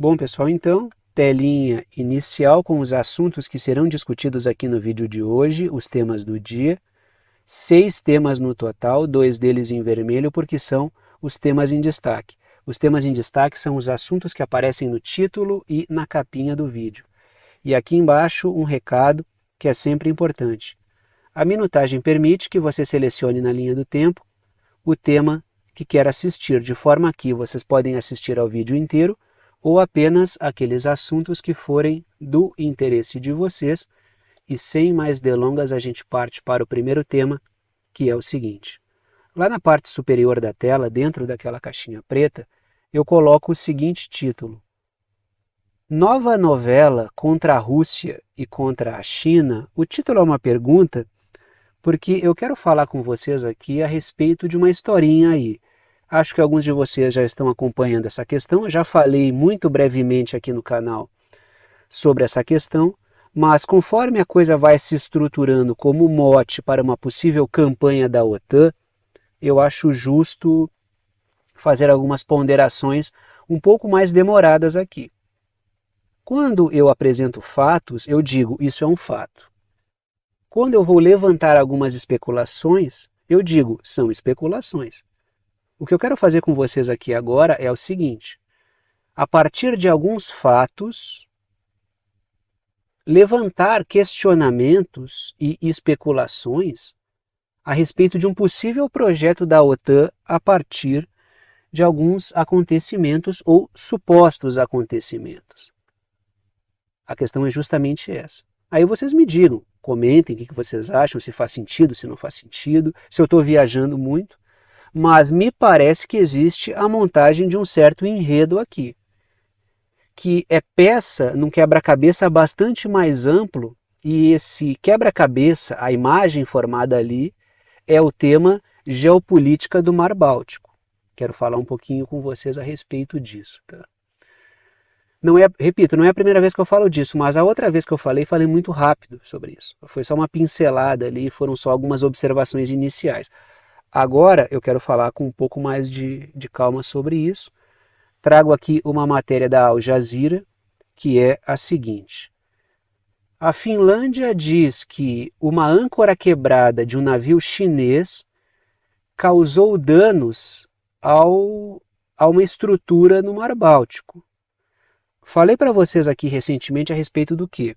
Bom, pessoal, então, telinha inicial com os assuntos que serão discutidos aqui no vídeo de hoje, os temas do dia. 6 temas no total, 2 deles em vermelho, porque são os temas em destaque. Os temas em destaque são os assuntos que aparecem no título e na capinha do vídeo. E aqui embaixo um recado que é sempre importante. A minutagem permite que você selecione na linha do tempo o tema que quer assistir, de forma que vocês podem assistir ao vídeo inteiro ou apenas aqueles assuntos que forem do interesse de vocês. E sem mais delongas, a gente parte para o primeiro tema, que é o seguinte. Lá na parte superior da tela, dentro daquela caixinha preta, eu coloco o seguinte título. Nova novela contra a Rússia e contra a China. O título é uma pergunta, porque eu quero falar com vocês aqui a respeito de uma historinha aí. Acho que alguns de vocês já estão acompanhando essa questão, eu já falei muito brevemente aqui no canal sobre essa questão, mas conforme a coisa vai se estruturando como mote para uma possível campanha da OTAN, eu acho justo fazer algumas ponderações um pouco mais demoradas aqui. Quando eu apresento fatos, eu digo isso é um fato. Quando eu vou levantar algumas especulações, eu digo são especulações. O que eu quero fazer com vocês aqui agora é o seguinte. A partir de alguns fatos, levantar questionamentos e especulações a respeito de um possível projeto da OTAN a partir de alguns acontecimentos ou supostos acontecimentos. A questão é justamente essa. Aí vocês me digam, comentem o que vocês acham, se faz sentido, se não faz sentido, se eu estou viajando muito, mas me parece que existe a montagem de um certo enredo aqui, que é peça num quebra-cabeça bastante mais amplo, e esse quebra-cabeça, a imagem formada ali, é o tema geopolítica do Mar Báltico. Quero falar um pouquinho com vocês a respeito disso. Tá? Não é, repito, não é a primeira vez que eu falo disso, mas a outra vez que eu falei muito rápido sobre isso. Foi só uma pincelada ali, foram só algumas observações iniciais. Agora eu quero falar com um pouco mais de calma sobre isso. Trago aqui uma matéria da Al Jazeera, que é a seguinte. A Finlândia diz que uma âncora quebrada de um navio chinês causou danos a uma estrutura no Mar Báltico. Falei para vocês aqui recentemente a respeito do que?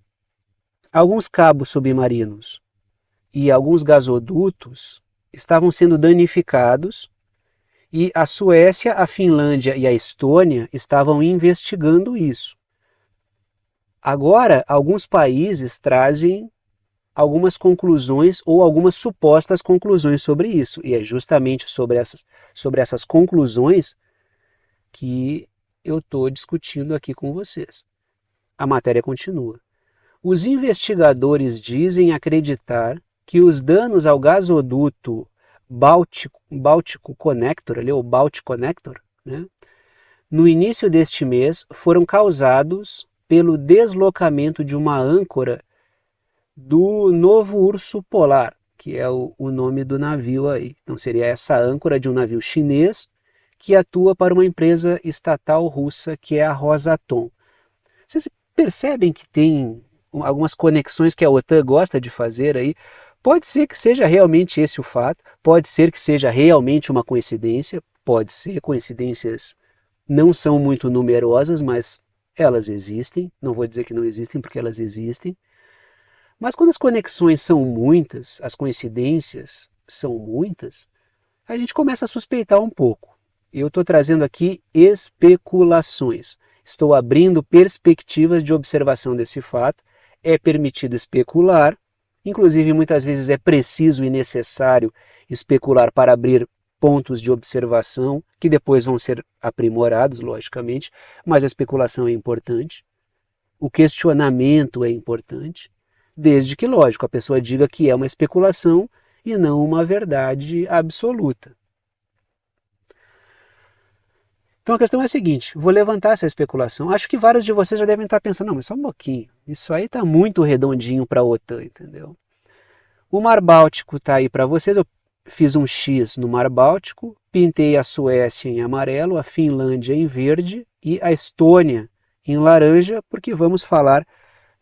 Alguns cabos submarinos e alguns gasodutos estavam sendo danificados e a Suécia, a Finlândia e a Estônia estavam investigando isso. Agora, alguns países trazem algumas conclusões ou algumas supostas conclusões sobre isso. E é justamente sobre essas conclusões que eu estou discutindo aqui com vocês. A matéria continua. Os investigadores dizem acreditar que os danos ao gasoduto Baltic Connector, ali, o Baltic Connector, né, no início deste mês foram causados pelo deslocamento de uma âncora do Novo Urso Polar, que é o nome do navio aí. Então seria essa âncora de um navio chinês que atua para uma empresa estatal russa que é a Rosatom. Vocês percebem que tem algumas conexões que a OTAN gosta de fazer aí? Pode ser que seja realmente esse o fato, pode ser que seja realmente uma coincidência, pode ser, coincidências não são muito numerosas, mas elas existem, não vou dizer que não existem porque elas existem. Mas quando as conexões são muitas, as coincidências são muitas, a gente começa a suspeitar um pouco. Eu estou trazendo aqui especulações, estou abrindo perspectivas de observação desse fato, é permitido especular, inclusive muitas vezes é preciso e necessário especular para abrir pontos de observação, que depois vão ser aprimorados, logicamente, mas a especulação é importante, o questionamento é importante, desde que, lógico, a pessoa diga que é uma especulação e não uma verdade absoluta. Então a questão é a seguinte, vou levantar essa especulação. Acho que vários de vocês já devem estar pensando, não, mas só um pouquinho, isso aí está muito redondinho para a OTAN, entendeu? O Mar Báltico está aí para vocês, eu fiz um X no Mar Báltico, pintei a Suécia em amarelo, a Finlândia em verde e a Estônia em laranja, porque vamos falar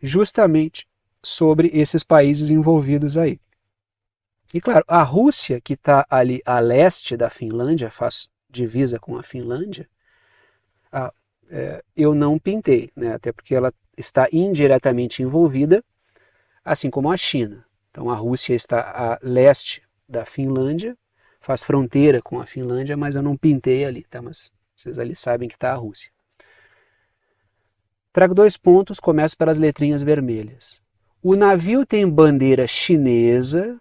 justamente sobre esses países envolvidos aí. E claro, a Rússia, que está ali a leste da Finlândia, faz divisa com a Finlândia, eu não pintei, né? Até porque ela está indiretamente envolvida, assim como a China. Então a Rússia está a leste da Finlândia, faz fronteira com a Finlândia, mas eu não pintei ali, tá? Mas vocês ali sabem que está a Rússia. Trago 2 pontos, começo pelas letrinhas vermelhas. O navio tem bandeira chinesa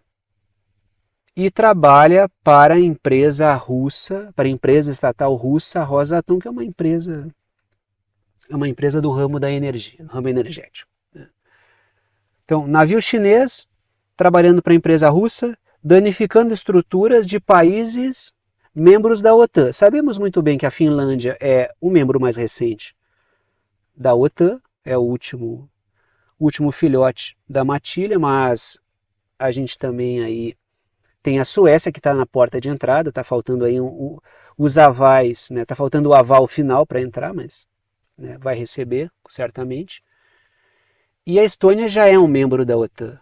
e trabalha para a empresa russa, para a empresa estatal russa Rosatom, que é uma empresa do ramo da energia, ramo energético. Então, navio chinês trabalhando para a empresa russa, danificando estruturas de países membros da OTAN. Sabemos muito bem que a Finlândia é o membro mais recente da OTAN, é o último filhote da matilha, mas a gente também aí tem a Suécia que está na porta de entrada, está faltando aí os avais, né? Está faltando o aval final para entrar, mas né, vai receber certamente. E a Estônia já é um membro da OTAN.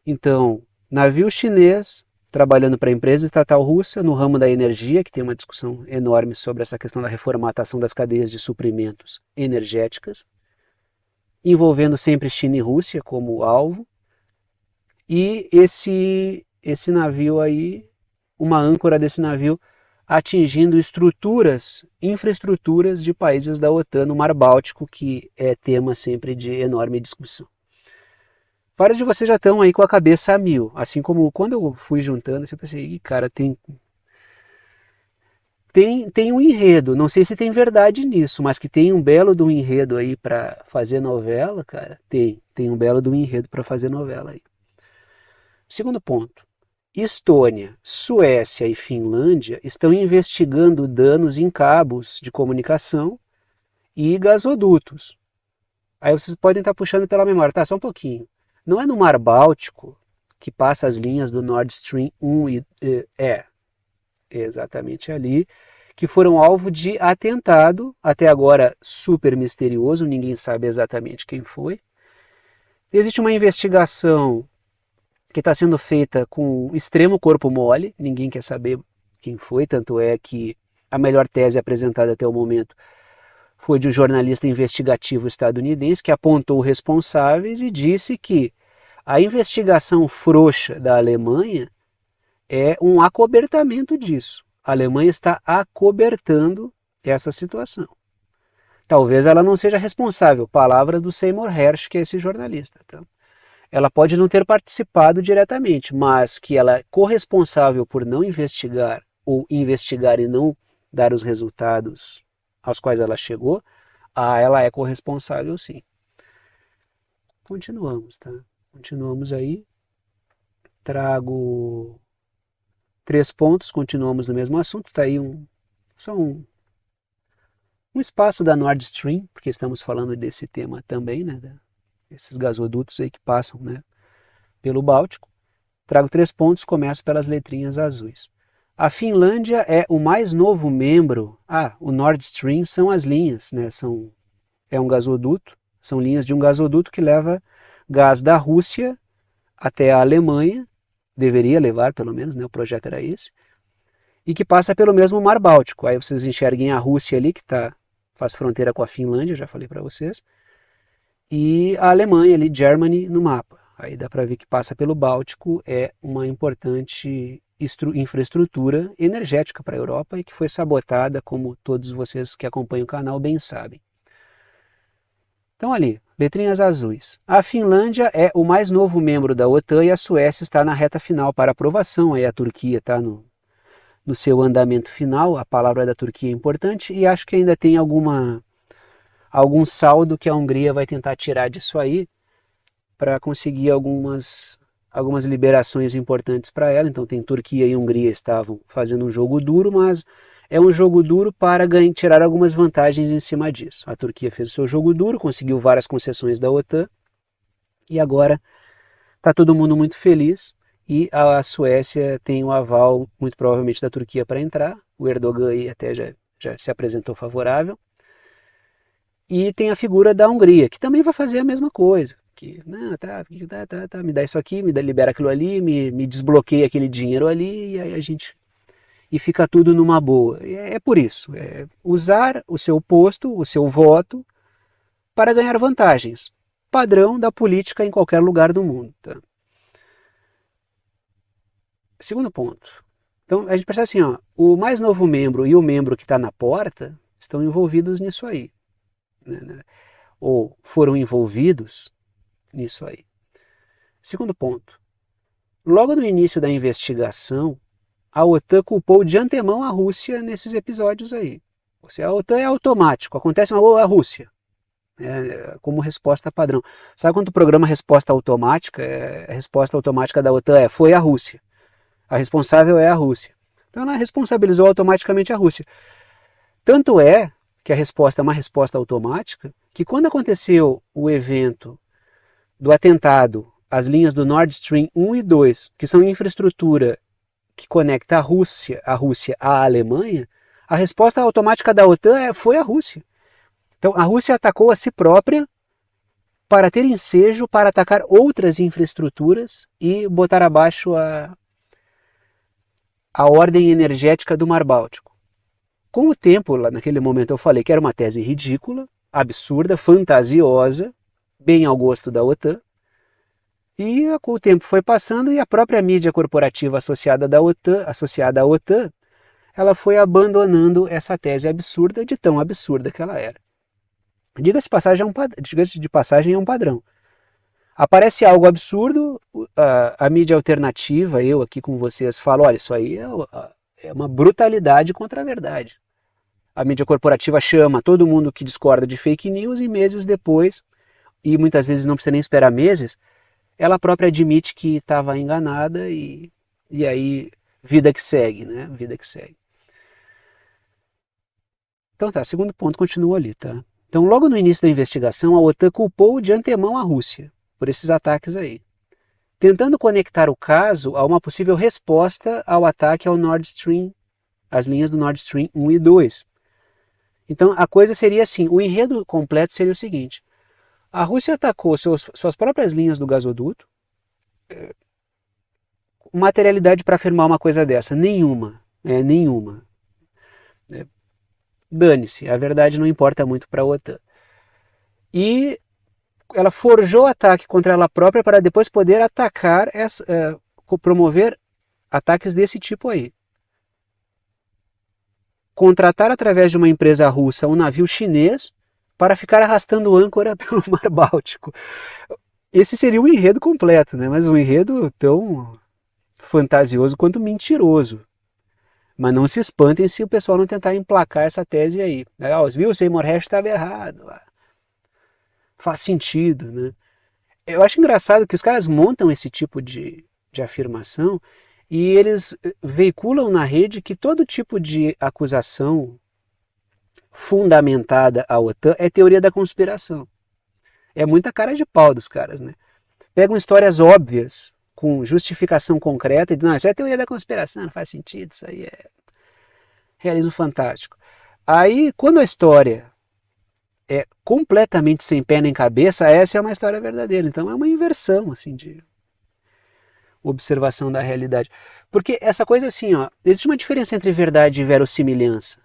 Então, navio chinês trabalhando para a empresa estatal russa no ramo da energia, que tem uma discussão enorme sobre essa questão da reformatação das cadeias de suprimentos energéticas, envolvendo sempre China e Rússia como alvo. E esse navio aí, uma âncora desse navio atingindo infraestruturas de países da OTAN no Mar Báltico, que é tema sempre de enorme discussão. Vários de vocês já estão aí com a cabeça a mil, assim como quando eu fui juntando, eu pensei, cara, tem um enredo, não sei se tem verdade nisso, mas que tem um belo do enredo aí para fazer novela, cara, tem um belo do enredo para fazer novela aí. Segundo ponto, Estônia, Suécia e Finlândia estão investigando danos em cabos de comunicação e gasodutos. Aí vocês podem estar puxando pela memória, tá, só um pouquinho. Não é no Mar Báltico que passa as linhas do Nord Stream 1 é exatamente ali, que foram alvo de atentado, até agora super misterioso, ninguém sabe exatamente quem foi. Existe uma investigação que está sendo feita com extremo corpo mole, ninguém quer saber quem foi, tanto é que a melhor tese apresentada até o momento foi de um jornalista investigativo estadunidense que apontou responsáveis e disse que a investigação frouxa da Alemanha é um acobertamento disso. A Alemanha está acobertando essa situação. Talvez ela não seja responsável, palavra do Seymour Hersh, que é esse jornalista. Tá? Ela pode não ter participado diretamente, mas que ela é corresponsável por não investigar ou investigar e não dar os resultados aos quais ela chegou, ela é corresponsável sim. Continuamos, tá? Continuamos aí. Trago 3 pontos, continuamos no mesmo assunto. Tá aí um espaço da Nord Stream, porque estamos falando desse tema também, né? Esses gasodutos aí que passam, né, pelo Báltico. Trago 3 pontos, começo pelas letrinhas azuis. A Finlândia é o mais novo membro. O Nord Stream são as linhas, né? É um gasoduto, são linhas de um gasoduto que leva gás da Rússia até a Alemanha, deveria levar pelo menos, né? O projeto era esse, e que passa pelo mesmo Mar Báltico. Aí vocês enxerguem a Rússia ali, que faz fronteira com a Finlândia, já falei para vocês, e a Alemanha ali, Germany, no mapa. Aí dá para ver que passa pelo Báltico, é uma importante infraestrutura energética para a Europa e que foi sabotada, como todos vocês que acompanham o canal bem sabem. Então ali, letrinhas azuis. A Finlândia é o mais novo membro da OTAN e a Suécia está na reta final para aprovação. Aí a Turquia está no seu andamento final, a palavra da Turquia é importante e acho que ainda tem algum saldo que a Hungria vai tentar tirar disso aí para conseguir algumas liberações importantes para ela. Então tem Turquia e Hungria estavam fazendo um jogo duro, mas é um jogo duro para tirar algumas vantagens em cima disso. A Turquia fez o seu jogo duro, conseguiu várias concessões da OTAN e agora está todo mundo muito feliz e a Suécia tem o aval muito provavelmente da Turquia para entrar. O Erdogan aí até já se apresentou favorável. E tem a figura da Hungria, que também vai fazer a mesma coisa. Que, não, me dá isso aqui, libera aquilo ali, me desbloqueia aquele dinheiro ali, e aí a gente... E fica tudo numa boa. É por isso, usar o seu posto, o seu voto, para ganhar vantagens. Padrão da política em qualquer lugar do mundo. Tá? Segundo ponto. Então a gente percebe assim, ó, o mais novo membro e o membro que está na porta estão envolvidos nisso aí. Né? Ou foram envolvidos nisso aí. Segundo ponto. Logo no início da investigação, a OTAN culpou de antemão a Rússia nesses episódios aí. Ou seja, a OTAN é automático, acontece uma a Rússia, como resposta padrão. Sabe quando o programa resposta automática, a resposta automática da OTAN foi a Rússia. A responsável é a Rússia. Então ela responsabilizou automaticamente a Rússia. Tanto é que a resposta é uma resposta automática, que quando aconteceu o evento do atentado às linhas do Nord Stream 1 e 2, que são infraestrutura que conecta a Rússia à Alemanha, a resposta automática da OTAN foi a Rússia. Então a Rússia atacou a si própria para ter ensejo para atacar outras infraestruturas e botar abaixo a ordem energética do Mar Báltico. Com o tempo, lá naquele momento eu falei que era uma tese ridícula, absurda, fantasiosa, bem ao gosto da OTAN, e o tempo foi passando e a própria mídia corporativa associada à OTAN, ela foi abandonando essa tese absurda, de tão absurda que ela era. Diga-se de passagem, é um padrão. Aparece algo absurdo, a mídia alternativa, eu aqui com vocês, falo, olha, isso aí é uma brutalidade contra a verdade. A mídia corporativa chama todo mundo que discorda de fake news e meses depois, e muitas vezes não precisa nem esperar meses, ela própria admite que estava enganada e aí vida que segue, né? Vida que segue. Então tá, segundo ponto continua ali, tá? Então logo no início da investigação, a OTAN culpou de antemão a Rússia por esses ataques aí, tentando conectar o caso a uma possível resposta ao ataque ao Nord Stream, às linhas do Nord Stream 1 e 2. Então a coisa seria assim, o enredo completo seria o seguinte: a Rússia atacou suas próprias linhas do gasoduto. Materialidade para afirmar uma coisa dessa? Nenhuma. Nenhuma. Dane-se, a verdade não importa muito para a OTAN. E ela forjou ataque contra ela própria para depois poder atacar, promover ataques desse tipo aí. Contratar através de uma empresa russa um navio chinês para ficar arrastando âncora pelo Mar Báltico. Esse seria o enredo completo, né? Mas um enredo tão fantasioso quanto mentiroso. Mas não se espantem se o pessoal não tentar emplacar essa tese aí. Viu, o Seymour Hersh estava errado. Faz sentido, né? Eu acho engraçado que os caras montam esse tipo de afirmação e eles veiculam na rede que todo tipo de acusação fundamentada à OTAN é teoria da conspiração. É muita cara de pau dos caras, né? Pegam histórias óbvias, com justificação concreta, e dizem, não, isso é teoria da conspiração, não faz sentido, isso aí é realismo fantástico. Aí, quando a história é completamente sem pé nem cabeça, essa é uma história verdadeira. Então é uma inversão, assim, de observação da realidade. Porque essa coisa assim, existe uma diferença entre verdade e verossimilhança.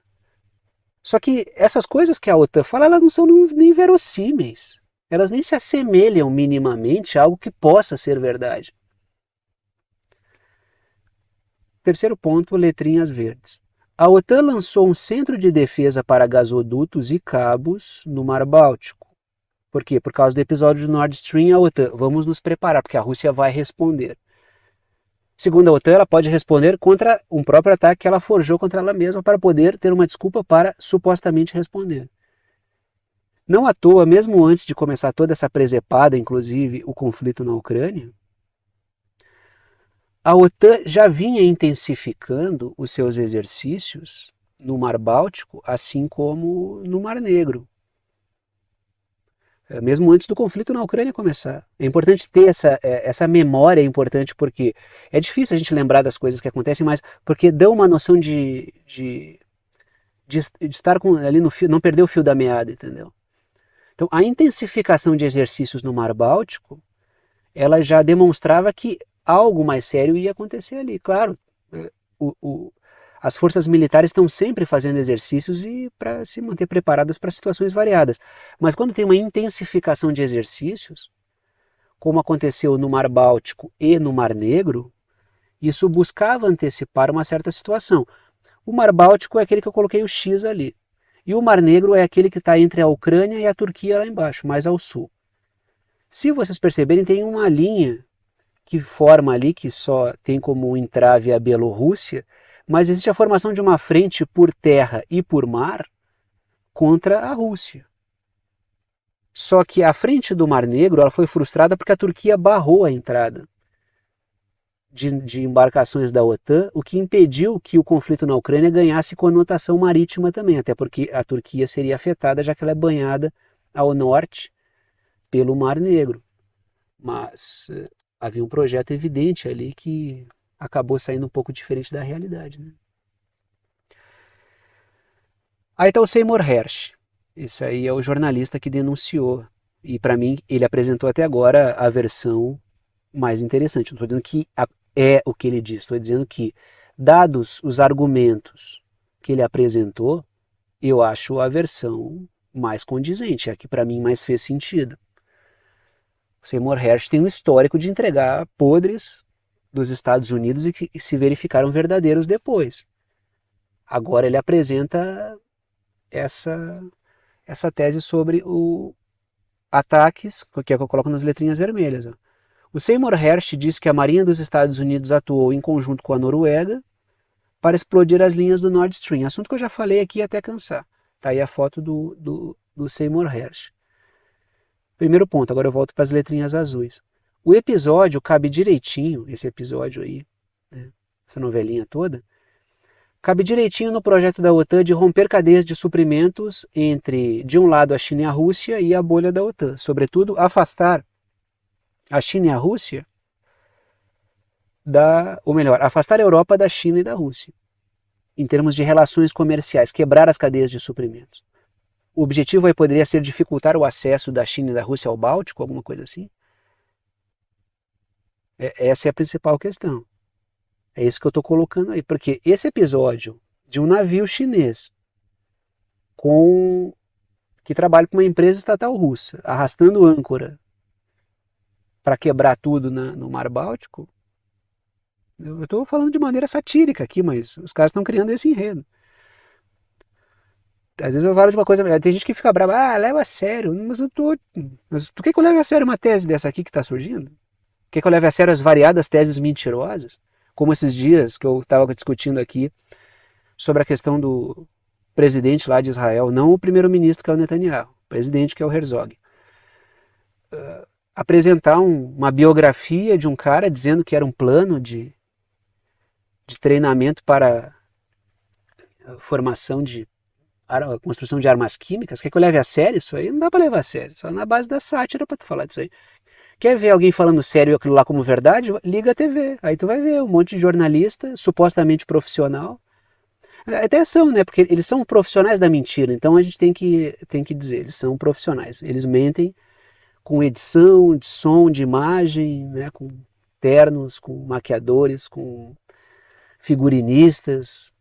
Só que essas coisas que a OTAN fala, elas não são nem verossímeis. Elas nem se assemelham minimamente a algo que possa ser verdade. Terceiro ponto, letrinhas verdes. A OTAN lançou um centro de defesa para gasodutos e cabos no Mar Báltico. Por quê? Por causa do episódio do Nord Stream, a OTAN, vamos nos preparar, porque a Rússia vai responder. Segundo a OTAN, ela pode responder contra um próprio ataque que ela forjou contra ela mesma para poder ter uma desculpa para supostamente responder. Não à toa, mesmo antes de começar toda essa presepada, inclusive o conflito na Ucrânia, a OTAN já vinha intensificando os seus exercícios no Mar Báltico, assim como no Mar Negro. Mesmo antes do conflito na Ucrânia começar. É importante ter essa memória, é importante porque é difícil a gente lembrar das coisas que acontecem, mas porque dão uma noção de estar ali no fio, não perder o fio da meada, entendeu? Então, a intensificação de exercícios no Mar Báltico, ela já demonstrava que algo mais sério ia acontecer ali. Claro, as forças militares estão sempre fazendo exercícios e para se manter preparadas para situações variadas. Mas quando tem uma intensificação de exercícios, como aconteceu no Mar Báltico e no Mar Negro, isso buscava antecipar uma certa situação. O Mar Báltico é aquele que eu coloquei o X ali. E o Mar Negro é aquele que está entre a Ucrânia e a Turquia lá embaixo, mais ao sul. Se vocês perceberem, tem uma linha que forma ali, que só tem como entrave a Bielorrússia, mas existe a formação de uma frente por terra e por mar contra a Rússia. Só que a frente do Mar Negro ela foi frustrada porque a Turquia barrou a entrada de embarcações da OTAN, o que impediu que o conflito na Ucrânia ganhasse conotação marítima também, até porque a Turquia seria afetada, já que ela é banhada ao norte pelo Mar Negro. Mas havia um projeto evidente ali que acabou saindo um pouco diferente da realidade. Né? Aí está o Seymour Hersh. Esse aí é o jornalista que denunciou. E para mim, ele apresentou até agora a versão mais interessante. Não estou dizendo que é o que ele diz, estou dizendo que, dados os argumentos que ele apresentou, eu acho a versão mais condizente, a que para mim mais fez sentido. O Seymour Hersh tem um histórico de entregar podres dos Estados Unidos e que se verificaram verdadeiros depois. Agora ele apresenta essa tese sobre ataques, que é o que eu coloco nas letrinhas vermelhas. Ó. O Seymour Hersh diz que a Marinha dos Estados Unidos atuou em conjunto com a Noruega para explodir as linhas do Nord Stream, assunto que eu já falei aqui até cansar. Está aí a foto do Seymour Hersh. Primeiro ponto, agora eu volto para as letrinhas azuis. O episódio cabe direitinho, esse episódio aí, né, essa novelinha toda, cabe direitinho no projeto da OTAN de romper cadeias de suprimentos entre, de um lado, a China e a Rússia e a bolha da OTAN. Sobretudo, afastar a China e a Rússia afastar a Europa da China e da Rússia, em termos de relações comerciais, quebrar as cadeias de suprimentos. O objetivo aí poderia ser dificultar o acesso da China e da Rússia ao Báltico, alguma coisa assim? Essa é a principal questão. É isso que eu estou colocando aí, porque esse episódio de um navio chinês que trabalha para uma empresa estatal russa, arrastando âncora para quebrar tudo no Mar Báltico, eu estou falando de maneira satírica aqui, mas os caras estão criando esse enredo. Às vezes eu falo de uma coisa, tem gente que fica brava, leva a sério, mas tu quer que eu leve a sério uma tese dessa aqui que está surgindo? Quer que eu leve a sério as variadas teses mentirosas? Como esses dias que eu estava discutindo aqui sobre a questão do presidente lá de Israel, não o primeiro-ministro que é o Netanyahu, o presidente que é o Herzog. Apresentar uma biografia de um cara dizendo que era um plano de treinamento para formação a construção de armas químicas, quer que eu leve a sério isso aí? Não dá para levar a sério, só na base da sátira para tu falar disso aí. Quer ver alguém falando sério aquilo lá como verdade? Liga a TV, aí tu vai ver um monte de jornalista, supostamente profissional. Até são, né? Porque eles são profissionais da mentira, então a gente tem que dizer, eles são profissionais. Eles mentem com edição, de som, de imagem, né? Com ternos, com maquiadores, com figurinistas,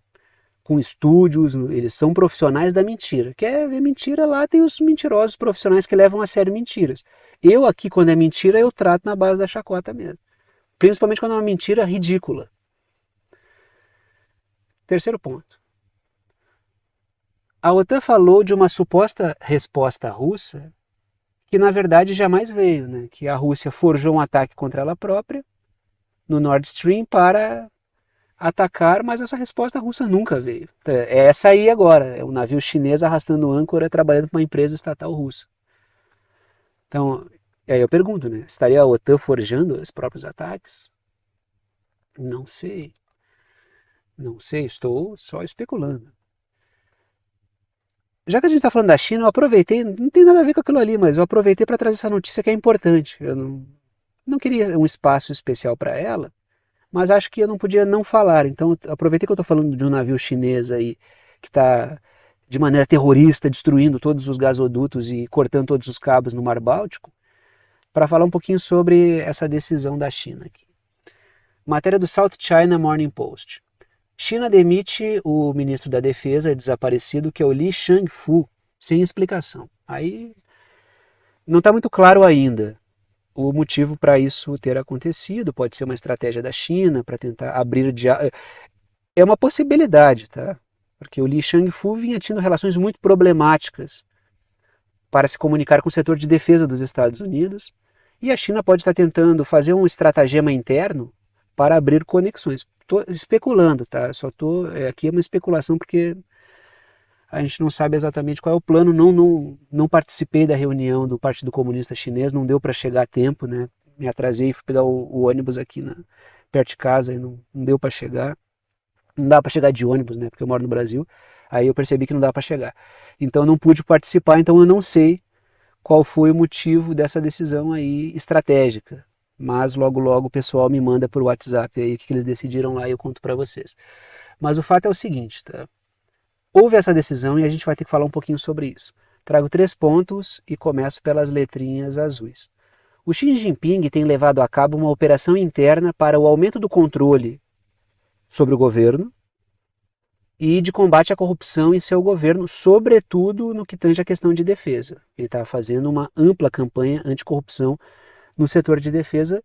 com estúdios, eles são profissionais da mentira. Quer ver mentira? Lá tem os mentirosos profissionais que levam a sério mentiras. Eu aqui, quando é mentira, eu trato na base da chacota mesmo. Principalmente quando é uma mentira ridícula. Terceiro ponto. A OTAN falou de uma suposta resposta russa que na verdade jamais veio, né? Que a Rússia forjou um ataque contra ela própria no Nord Stream para atacar, mas essa resposta russa nunca veio. É essa aí agora, é um navio chinês arrastando âncora trabalhando para uma empresa estatal russa. Então, aí eu pergunto, né? Estaria a OTAN forjando os próprios ataques? Não sei. Não sei, estou só especulando. Já que a gente está falando da China, eu aproveitei, não tem nada a ver com aquilo ali, mas eu aproveitei para trazer essa notícia que é importante. Eu não queria um espaço especial para ela, mas acho que eu não podia não falar. Então, aproveitei que eu estou falando de um navio chinês aí que está de maneira terrorista, destruindo todos os gasodutos e cortando todos os cabos no Mar Báltico, para falar um pouquinho sobre essa decisão da China aqui. Matéria do South China Morning Post. China demite o ministro da Defesa desaparecido, que é o Li Shangfu, sem explicação. Aí não está muito claro ainda o motivo para isso ter acontecido. Pode ser uma estratégia da China para tentar abrir diálogo. É uma possibilidade, tá? Porque o Li Shangfu vinha tendo relações muito problemáticas para se comunicar com o setor de defesa dos Estados Unidos, e a China pode estar tentando fazer um estratagema interno para abrir conexões. Estou especulando, tá? Aqui é uma especulação porque a gente não sabe exatamente qual é o plano. Não participei da reunião do Partido Comunista Chinês, não deu para chegar a tempo, né? Me atrasei, fui pegar o ônibus aqui perto de casa e não deu para chegar. Não dá para chegar de ônibus, né? Porque eu moro no Brasil. Aí eu percebi que não dá para chegar. Então eu não pude participar, então eu não sei qual foi o motivo dessa decisão aí estratégica. Mas logo o pessoal me manda por WhatsApp aí o que eles decidiram lá e eu conto para vocês. Mas o fato é o seguinte, tá? Houve essa decisão e a gente vai ter que falar um pouquinho sobre isso. Trago 3 pontos e começo pelas letrinhas azuis. O Xi Jinping tem levado a cabo uma operação interna para o aumento do controle sobre o governo e de combate à corrupção em seu governo, sobretudo no que tange à questão de defesa. Ele está fazendo uma ampla campanha anticorrupção no setor de defesa,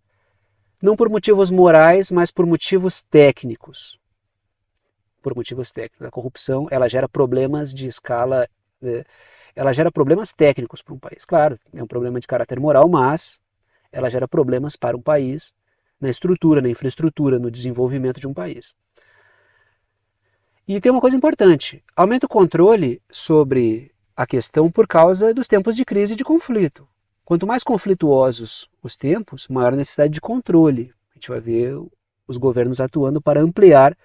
não por motivos morais, mas por motivos técnicos. Por motivos técnicos. A corrupção, ela gera problemas de escala, ela gera problemas técnicos para um país. Claro, é um problema de caráter moral, mas ela gera problemas para um país na estrutura, na infraestrutura, no desenvolvimento de um país. E tem uma coisa importante, aumenta o controle sobre a questão por causa dos tempos de crise e de conflito. Quanto mais conflituosos os tempos, maior a necessidade de controle. A gente vai ver os governos atuando para ampliar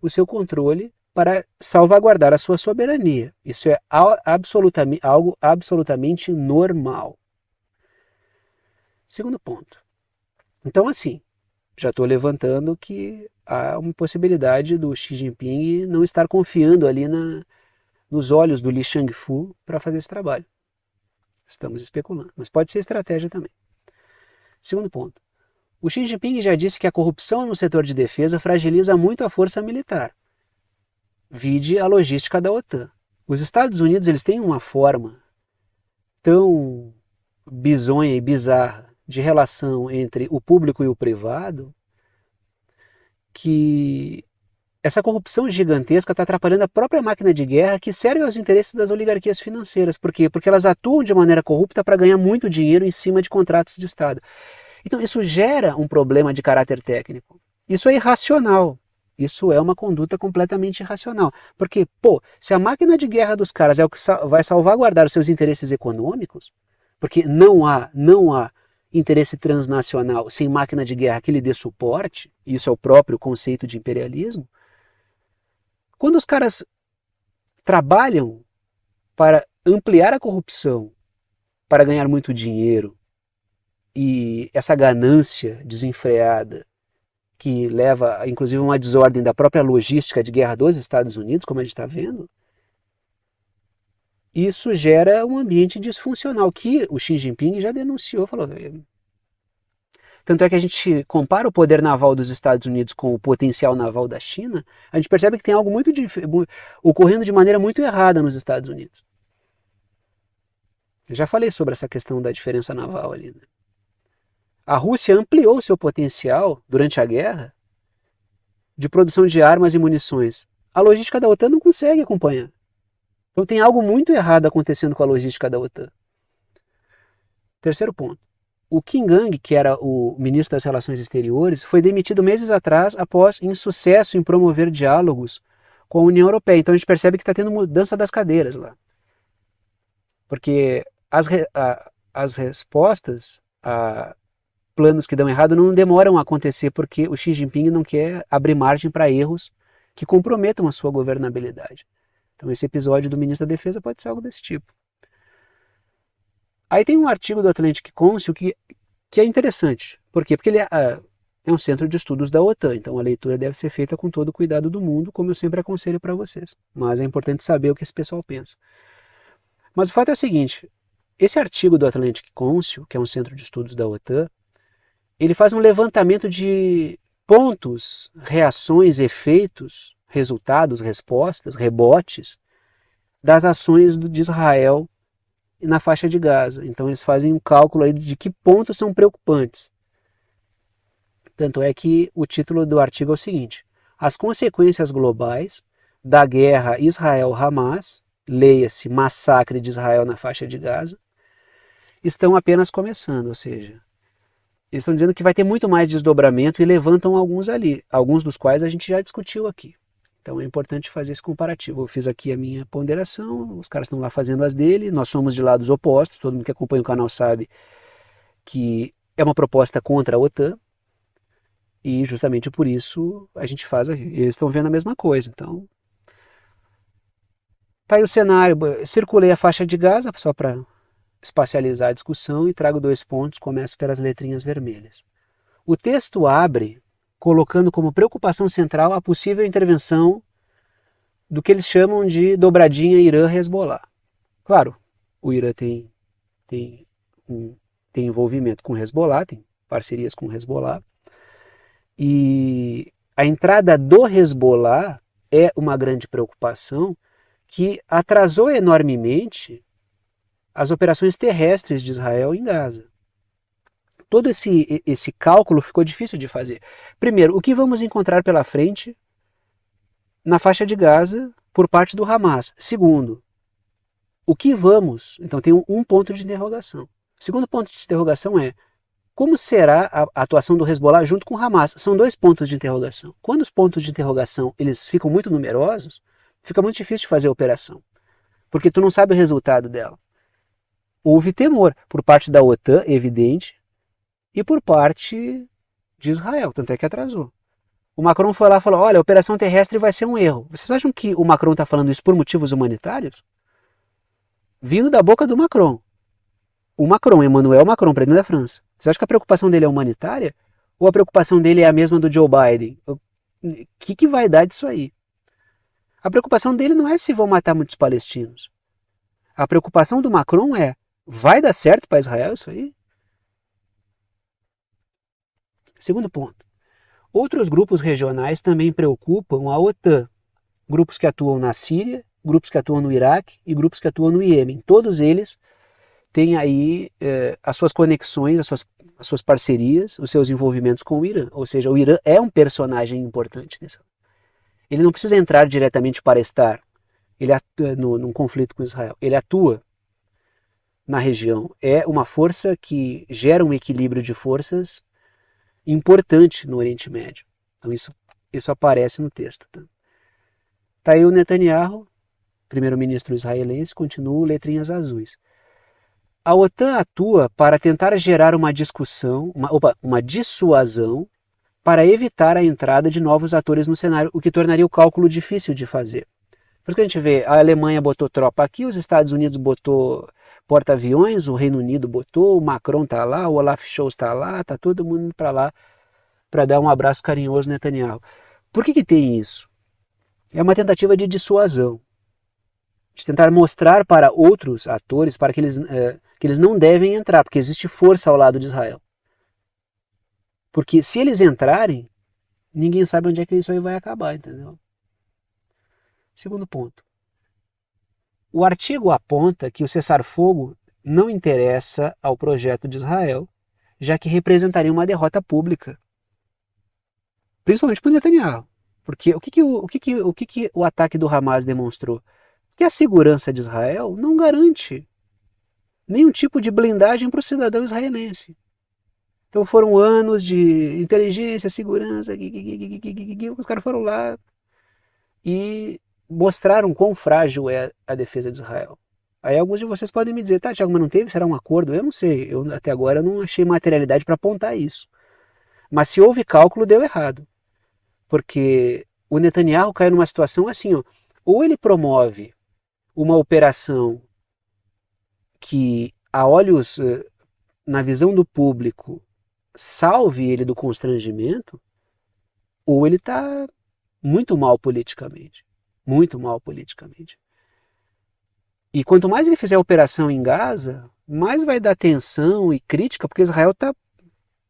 o seu controle, para salvaguardar a sua soberania. Isso é algo absolutamente normal. Segundo ponto. Então, assim, já estou levantando que há uma possibilidade do Xi Jinping não estar confiando ali nos olhos do Li Shangfu para fazer esse trabalho. Estamos especulando, mas pode ser estratégia também. Segundo ponto. O Xi Jinping já disse que a corrupção no setor de defesa fragiliza muito a força militar. Vide a logística da OTAN. Os Estados Unidos eles têm uma forma tão bizonha e bizarra de relação entre o público e o privado que essa corrupção gigantesca está atrapalhando a própria máquina de guerra que serve aos interesses das oligarquias financeiras. Por quê? Porque elas atuam de maneira corrupta para ganhar muito dinheiro em cima de contratos de Estado. Então isso gera um problema de caráter técnico. Isso é irracional. Isso é uma conduta completamente irracional. Porque, se a máquina de guerra dos caras é o que vai salvaguardar os seus interesses econômicos, porque não há interesse transnacional sem máquina de guerra que lhe dê suporte, isso é o próprio conceito de imperialismo, quando os caras trabalham para ampliar a corrupção, para ganhar muito dinheiro, e essa ganância desenfreada que leva, inclusive, a uma desordem da própria logística de guerra dos Estados Unidos, como a gente está vendo, isso gera um ambiente disfuncional, que o Xi Jinping já denunciou, falou. Tanto é que a gente compara o poder naval dos Estados Unidos com o potencial naval da China, a gente percebe que tem algo ocorrendo de maneira muito errada nos Estados Unidos. Eu já falei sobre essa questão da diferença naval ali, né? A Rússia ampliou seu potencial durante a guerra de produção de armas e munições. A logística da OTAN não consegue acompanhar. Então tem algo muito errado acontecendo com a logística da OTAN. Terceiro ponto. O Qin Gang, que era o ministro das Relações Exteriores, foi demitido meses atrás após insucesso em promover diálogos com a União Europeia. Então a gente percebe que está tendo mudança das cadeiras lá. Porque as respostas a planos que dão errado não demoram a acontecer porque o Xi Jinping não quer abrir margem para erros que comprometam a sua governabilidade. Então esse episódio do ministro da Defesa pode ser algo desse tipo. Aí tem um artigo do Atlantic Council que é interessante. Por quê? Porque é um centro de estudos da OTAN, então a leitura deve ser feita com todo o cuidado do mundo, como eu sempre aconselho para vocês. Mas é importante saber o que esse pessoal pensa. Mas o fato é o seguinte, esse artigo do Atlantic Council, que é um centro de estudos da OTAN, ele faz um levantamento de pontos, reações, efeitos, resultados, respostas, rebotes das ações de Israel na faixa de Gaza. Então eles fazem um cálculo aí de que pontos são preocupantes. Tanto é que o título do artigo é o seguinte: as consequências globais da guerra Israel-Hamas, leia-se massacre de Israel na faixa de Gaza, estão apenas começando, ou seja, eles estão dizendo que vai ter muito mais desdobramento e levantam alguns ali, alguns dos quais a gente já discutiu aqui. Então é importante fazer esse comparativo. Eu fiz aqui a minha ponderação, os caras estão lá fazendo as dele, nós somos de lados opostos, todo mundo que acompanha o canal sabe que é uma proposta contra a OTAN, e justamente por isso a gente faz aqui. Eles estão vendo a mesma coisa, então... Tá aí o cenário, circulei a faixa de Gaza só para espacializar a discussão e trago 2 pontos, começo pelas letrinhas vermelhas. O texto abre colocando como preocupação central a possível intervenção do que eles chamam de dobradinha Irã-Hezbollah. Claro, o Irã tem envolvimento com Hezbollah, tem parcerias com Hezbollah, e a entrada do Hezbollah é uma grande preocupação que atrasou enormemente as operações terrestres de Israel em Gaza. Todo esse cálculo ficou difícil de fazer. Primeiro, o que vamos encontrar pela frente na faixa de Gaza por parte do Hamas? Segundo, o que vamos... Então tem um ponto de interrogação. O segundo ponto de interrogação é como será a atuação do Hezbollah junto com o Hamas? São 2 pontos de interrogação. Quando os pontos de interrogação eles ficam muito numerosos, fica muito difícil de fazer a operação, porque tu não sabe o resultado dela. Houve temor por parte da OTAN, evidente, e por parte de Israel, tanto é que atrasou. O Macron foi lá e falou, olha, a operação terrestre vai ser um erro. Vocês acham que o Macron está falando isso por motivos humanitários? Vindo da boca do Macron. O Macron, Emmanuel Macron, presidente da França. Vocês acham que a preocupação dele é humanitária? Ou a preocupação dele é a mesma do Joe Biden? O que vai dar disso aí? A preocupação dele não é se vão matar muitos palestinos. A preocupação do Macron é, vai dar certo para Israel isso aí? Segundo ponto. Outros grupos regionais também preocupam a OTAN. Grupos que atuam na Síria, grupos que atuam no Iraque e grupos que atuam no Iêmen. Todos eles têm aí as suas conexões, as suas parcerias, os seus envolvimentos com o Irã. Ou seja, o Irã é um personagem importante nisso. Ele não precisa entrar diretamente para estar num conflito com Israel. Ele atua na região. É uma força que gera um equilíbrio de forças importante no Oriente Médio. Então isso aparece no texto. Tá aí o Netanyahu, primeiro-ministro israelense, continua letrinhas azuis. A OTAN atua para tentar gerar uma discussão, uma dissuasão para evitar a entrada de novos atores no cenário, o que tornaria o cálculo difícil de fazer. Por isso que a gente vê, a Alemanha botou tropa aqui, os Estados Unidos botou porta-aviões, o Reino Unido botou, o Macron está lá, o Olaf Scholz está lá, está todo mundo indo para lá para dar um abraço carinhoso no Netanyahu. Por que tem isso? É uma tentativa de dissuasão, de tentar mostrar para outros atores para que eles não devem entrar, porque existe força ao lado de Israel. Porque se eles entrarem, ninguém sabe onde é que isso aí vai acabar, entendeu? Segundo ponto. O artigo aponta que o cessar-fogo não interessa ao projeto de Israel, já que representaria uma derrota pública. Principalmente para o Netanyahu. Porque o que o ataque do Hamas demonstrou? Que a segurança de Israel não garante nenhum tipo de blindagem para o cidadão israelense. Então foram anos de inteligência, segurança, os caras foram lá e mostraram quão frágil é a defesa de Israel. Aí alguns de vocês podem me dizer, tá, Thiago, mas não teve? Será um acordo? Eu não sei, até agora não achei materialidade para apontar isso. Mas se houve cálculo, deu errado. Porque o Netanyahu caiu numa situação assim, ó, ou ele promove uma operação que, a olhos, na visão do público, salve ele do constrangimento, ou ele está muito mal politicamente. Muito mal politicamente. E quanto mais ele fizer operação em Gaza, mais vai dar tensão e crítica, porque Israel está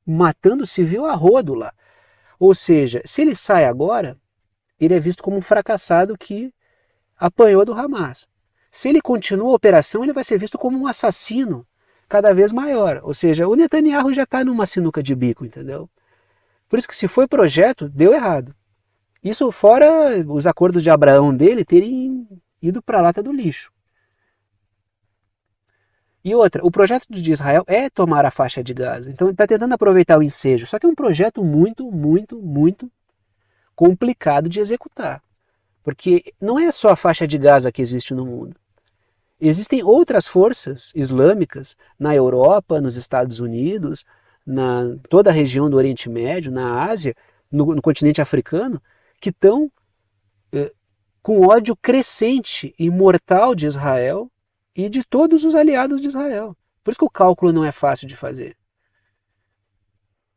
matando civil a rodo lá. Ou seja, se ele sai agora, ele é visto como um fracassado que apanhou do Hamas. Se ele continua a operação, ele vai ser visto como um assassino cada vez maior. Ou seja, o Netanyahu já está numa sinuca de bico, entendeu? Por isso que se foi projeto, deu errado. Isso fora os acordos de Abraão dele terem ido para a lata do lixo. E outra, o projeto de Israel é tomar a faixa de Gaza. Então ele está tentando aproveitar o ensejo. Só que é um projeto muito, muito, muito complicado de executar. Porque não é só a faixa de Gaza que existe no mundo. Existem outras forças islâmicas na Europa, nos Estados Unidos, na toda a região do Oriente Médio, na Ásia, no continente africano, que estão com ódio crescente e mortal de Israel e de todos os aliados de Israel. Por isso que o cálculo não é fácil de fazer.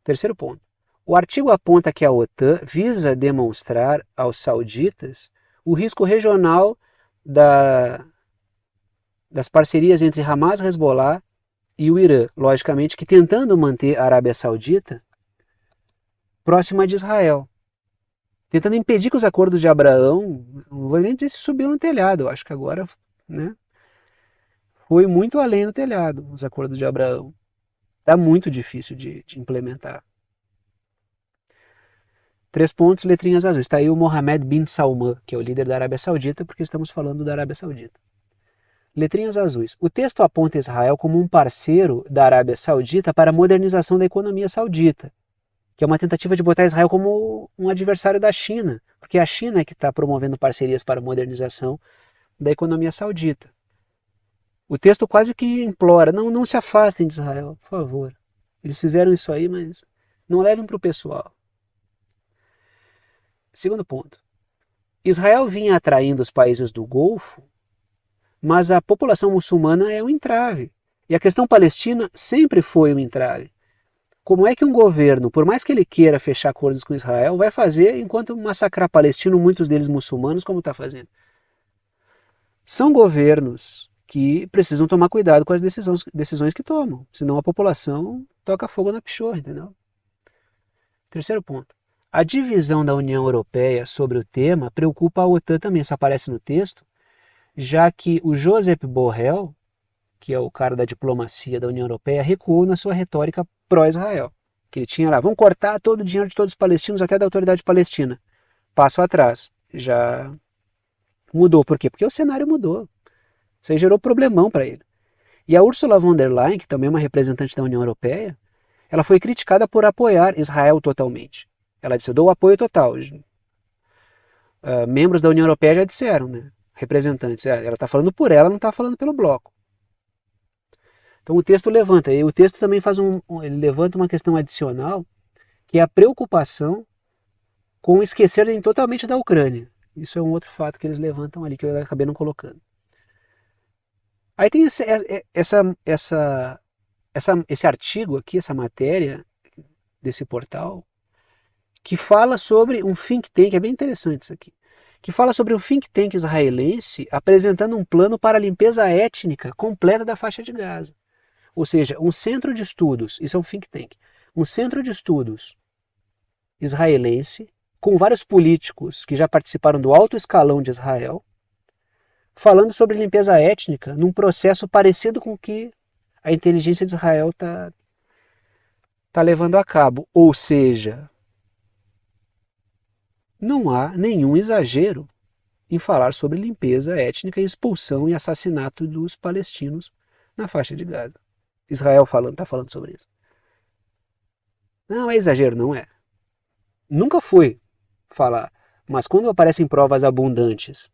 Terceiro ponto. O artigo aponta que a OTAN visa demonstrar aos sauditas o risco regional das parcerias entre Hamas, Hezbollah e o Irã, logicamente que tentando manter a Arábia Saudita próxima de Israel, tentando impedir que os acordos de Abraão, não vou nem dizer se subiu no telhado, eu acho que agora, né, foi muito além do telhado os acordos de Abraão. Está muito difícil de implementar. 3 pontos, letrinhas azuis. Está aí o Mohammed bin Salman, que é o líder da Arábia Saudita, porque estamos falando da Arábia Saudita. Letrinhas azuis. O texto aponta Israel como um parceiro da Arábia Saudita para a modernização da economia saudita, que é uma tentativa de botar Israel como um adversário da China, porque a China é que está promovendo parcerias para a modernização da economia saudita. O texto quase que implora, não se afastem de Israel, por favor. Eles fizeram isso aí, mas não levem para o pessoal. Segundo ponto. Israel vinha atraindo os países do Golfo, mas a população muçulmana é um entrave. E a questão palestina sempre foi um entrave. Como é que um governo, por mais que ele queira fechar acordos com Israel, vai fazer enquanto massacrar palestinos, muitos deles muçulmanos, como está fazendo? São governos que precisam tomar cuidado com as decisões que tomam, senão a população toca fogo na pichorra, entendeu? Terceiro ponto. A divisão da União Europeia sobre o tema preocupa a OTAN também, isso aparece no texto, já que o Josep Borrell, que é o cara da diplomacia da União Europeia, recuou na sua retórica pró-Israel. Que ele tinha lá, vamos cortar todo o dinheiro de todos os palestinos, até da autoridade palestina. Passo atrás, já mudou. Por quê? Porque o cenário mudou. Isso aí gerou problemão para ele. E a Ursula von der Leyen, que também é uma representante da União Europeia, ela foi criticada por apoiar Israel totalmente. Ela disse, eu dou o apoio total. Membros da União Europeia já disseram, né? Representantes, ela está falando por ela, não está falando pelo bloco. Então o texto levanta, e o texto também ele levanta uma questão adicional, que é a preocupação com esquecerem totalmente da Ucrânia. Isso é um outro fato que eles levantam ali, que eu acabei não colocando. Aí tem esse artigo aqui, essa matéria desse portal, que fala sobre um think tank, é bem interessante isso aqui, que fala sobre um think tank israelense apresentando um plano para a limpeza étnica completa da faixa de Gaza. Ou seja, um centro de estudos, isso é um think tank, um centro de estudos israelense, com vários políticos que já participaram do alto escalão de Israel, falando sobre limpeza étnica num processo parecido com o que a inteligência de Israel está levando a cabo. Ou seja, não há nenhum exagero em falar sobre limpeza étnica, expulsão e assassinato dos palestinos na faixa de Gaza. Israel está falando sobre isso. Não é exagero, não é. Nunca foi falar, mas quando aparecem provas abundantes,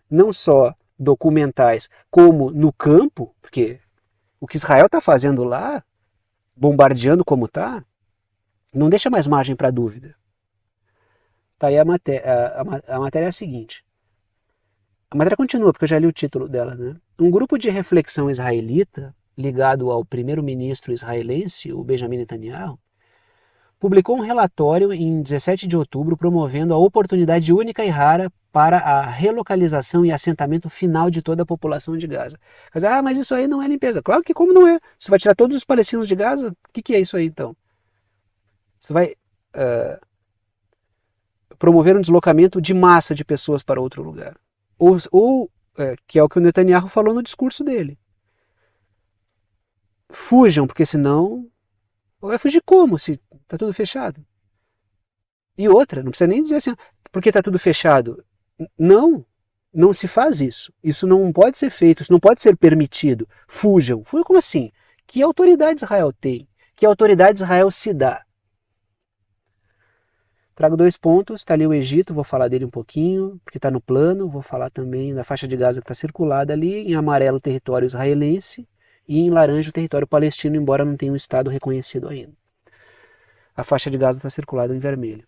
não só documentais, como no campo, porque o que Israel está fazendo lá, bombardeando como está, não deixa mais margem para dúvida. Tá aí a matéria é a seguinte. A matéria continua, porque eu já li o título dela, né? Um grupo de reflexão israelita, ligado ao primeiro-ministro israelense, o Benjamin Netanyahu, publicou um relatório em 17 de outubro promovendo a oportunidade única e rara para a relocalização e assentamento final de toda a população de Gaza. Quer dizer, mas isso aí não é limpeza. Claro que como não é? Você vai tirar todos os palestinos de Gaza? O que é isso aí então? Você vai promover um deslocamento de massa de pessoas para outro lugar. Que é o que o Netanyahu falou no discurso dele. Fujam, porque senão... Vai fugir como, se está tudo fechado? E outra, não precisa nem dizer assim, porque está tudo fechado. Não, não se faz isso. Isso não pode ser feito, isso não pode ser permitido. Fujam. Fujam como assim? Que autoridade Israel tem? Que autoridade Israel se dá? Trago 2 pontos, está ali o Egito, vou falar dele um pouquinho, porque está no plano, vou falar também da faixa de Gaza que está circulada ali, em amarelo o território israelense e em laranja o território palestino, embora não tenha um estado reconhecido ainda. A faixa de Gaza está circulada em vermelho.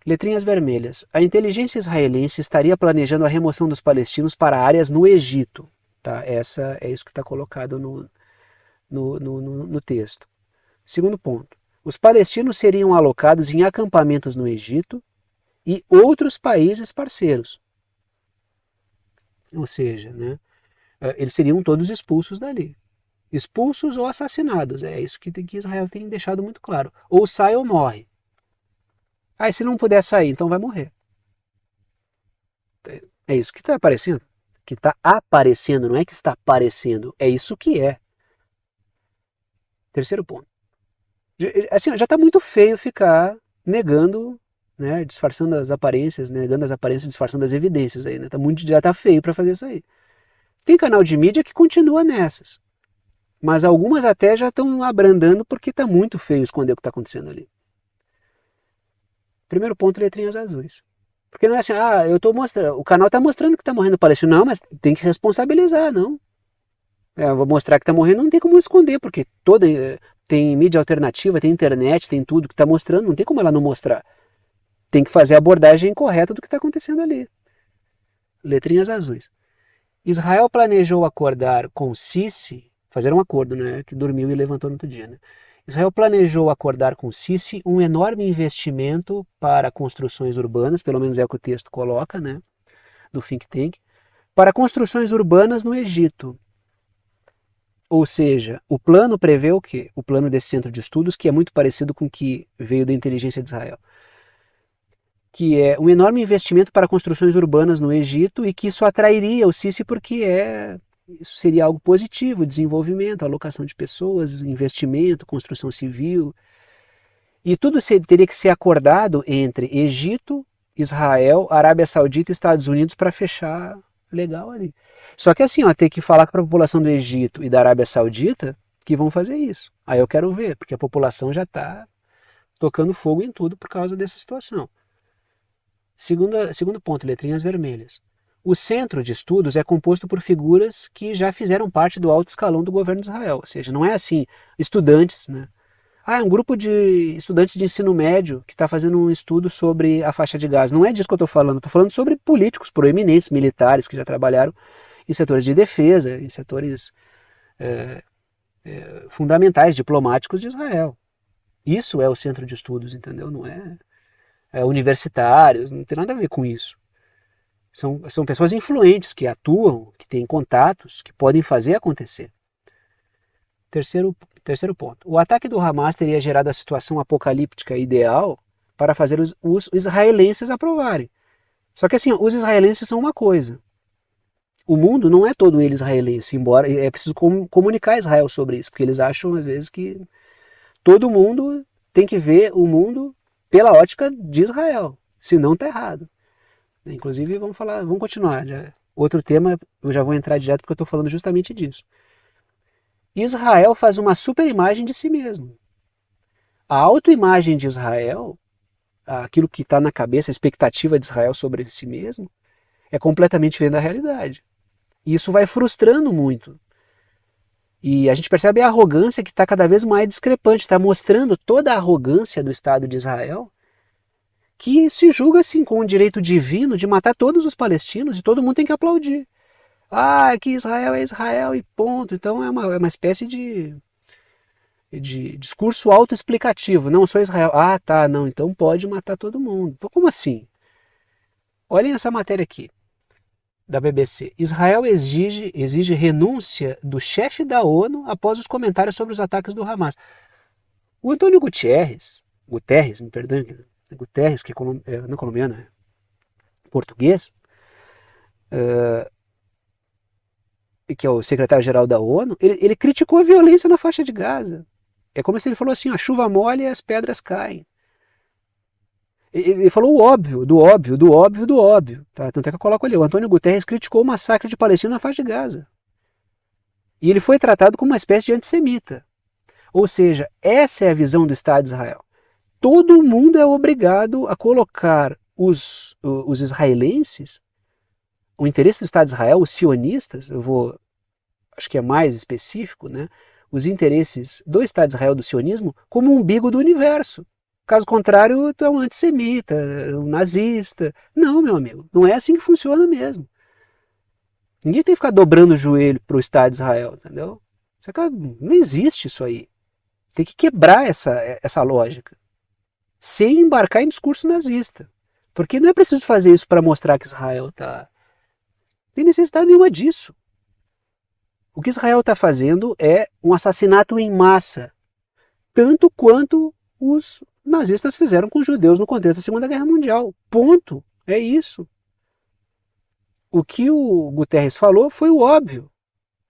Letrinhas vermelhas. A inteligência israelense estaria planejando a remoção dos palestinos para áreas no Egito. Tá? É isso que está colocado no texto. Segundo ponto. Os palestinos seriam alocados em acampamentos no Egito e outros países parceiros. Ou seja, né, eles seriam todos expulsos dali. Expulsos ou assassinados. É isso que Israel tem deixado muito claro. Ou sai ou morre. Ah, e se não puder sair, então vai morrer. É isso que está aparecendo. Que está aparecendo, não é que está aparecendo. É isso que é. Terceiro ponto. Assim, já está muito feio ficar negando, né, disfarçando as aparências, negando as aparências, disfarçando as evidências aí, né? Já está feio para fazer isso aí. Tem canal de mídia que continua nessas, mas algumas até já estão abrandando porque está muito feio esconder o que está acontecendo ali. Primeiro ponto, letrinhas azuis. Porque não é assim, eu tô mostrando, o canal está mostrando que está morrendo palestino, não, mas tem que responsabilizar, não. Vou mostrar que está morrendo, não tem como esconder, porque tem mídia alternativa, tem internet, tem tudo que está mostrando, não tem como ela não mostrar. Tem que fazer a abordagem correta do que está acontecendo ali. Letrinhas azuis. Israel planejou acordar com Sisi, fazer um acordo, né, que dormiu e levantou no outro dia, né? Israel planejou acordar com Sisi um enorme investimento para construções urbanas, pelo menos é o que o texto coloca, né, do think tank, para construções urbanas no Egito. Ou seja, o plano prevê o quê? O plano desse centro de estudos, que é muito parecido com o que veio da inteligência de Israel, que é um enorme investimento para construções urbanas no Egito e que isso atrairia o Sisi porque isso seria algo positivo, desenvolvimento, alocação de pessoas, investimento, construção civil. E tudo teria que ser acordado entre Egito, Israel, Arábia Saudita e Estados Unidos para fechar legal ali. Só que assim, tem que falar para a população do Egito e da Arábia Saudita que vão fazer isso. Aí eu quero ver, porque a população já está tocando fogo em tudo por causa dessa situação. Segundo ponto, letrinhas vermelhas. O centro de estudos é composto por figuras que já fizeram parte do alto escalão do governo de Israel. Ou seja, não é assim, estudantes, né? É um grupo de estudantes de ensino médio que está fazendo um estudo sobre a faixa de Gaza. Não é disso que eu estou falando. Estou falando sobre políticos proeminentes, militares, que já trabalharam em setores de defesa, em setores fundamentais, diplomáticos de Israel. Isso é o centro de estudos, entendeu? Não é universitários, não tem nada a ver com isso. São pessoas influentes que atuam, que têm contatos, que podem fazer acontecer. Terceiro ponto. O ataque do Hamas teria gerado a situação apocalíptica ideal para fazer os israelenses aprovarem. Só que assim, os israelenses são uma coisa. O mundo não é todo ele israelense, embora é preciso comunicar Israel sobre isso, porque eles acham às vezes que todo mundo tem que ver o mundo pela ótica de Israel, senão está errado. Inclusive vamos continuar. Outro tema, eu já vou entrar direto porque eu estou falando justamente disso. Israel faz uma super imagem de si mesmo. A autoimagem de Israel, aquilo que está na cabeça, a expectativa de Israel sobre si mesmo, é completamente diferente da realidade. E isso vai frustrando muito. E a gente percebe a arrogância que está cada vez mais discrepante, está mostrando toda a arrogância do Estado de Israel, que se julga assim com o direito divino de matar todos os palestinos e todo mundo tem que aplaudir. Que Israel é Israel e ponto. Então é uma espécie de de discurso autoexplicativo. Não, sou Israel. Ah, tá, não, então pode matar todo mundo. Pô, como assim? Olhem essa matéria aqui, da BBC. Israel exige renúncia do chefe da ONU após os comentários sobre os ataques do Hamas. O Antônio Guterres, me perdoe, Guterres, que não é colombiano, é português, que é o secretário-geral da ONU, ele criticou a violência na faixa de Gaza. É como se ele falou assim, a chuva molha e as pedras caem. Ele falou o óbvio, do óbvio, do óbvio, do óbvio. Tá? Tanto é que eu coloco ali, o Antônio Guterres criticou o massacre de palestinos na faixa de Gaza. E ele foi tratado como uma espécie de antissemita. Ou seja, essa é a visão do Estado de Israel. Todo mundo é obrigado a colocar os israelenses, o interesse do Estado de Israel, os sionistas, acho que é mais específico, né? Os interesses do Estado de Israel, do sionismo, como o umbigo do universo. Caso contrário, tu é um antissemita, um nazista. Não, meu amigo, não é assim que funciona mesmo. Ninguém tem que ficar dobrando o joelho para o Estado de Israel, entendeu? Não existe isso aí. Tem que quebrar essa lógica, sem embarcar em discurso nazista. Porque não é preciso fazer isso para mostrar que Israel está... Não tem necessidade nenhuma disso. O que Israel está fazendo é um assassinato em massa, tanto quanto os nazistas fizeram com os judeus no contexto da Segunda Guerra Mundial. Ponto. É isso. O que o Guterres falou foi o óbvio.